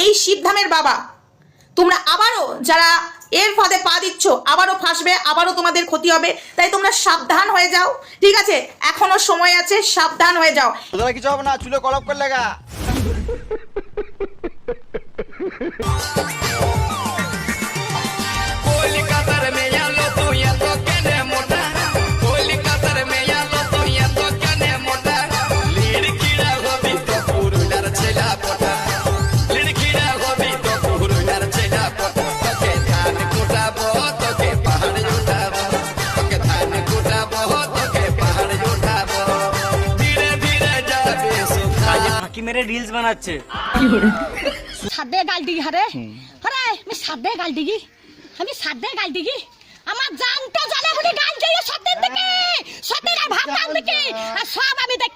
এই শিবধামের বাবা, তোমরা আবারও যারা এর ফাঁদে পা দিচ্ছ আবারও ফাঁসবে, আবারও তোমাদের ক্ষতি হবে। তাই তোমরা সাবধান হয়ে যাও, ঠিক আছে? এখনো সময় আছে, সাবধান হয়ে যাও। তোরা কিছু হবে না, চুলে কলপ করে লাগা। मेरे रील्स बनाচ্ছে সাদে গাল দিগি হারে আরে আমি সাদে গাল দিগি আমার জান তো জ্বালা বলে গাল দিই সত্যের দিকে সত্যের ভাত দান দিকে আর সব আমি দেখ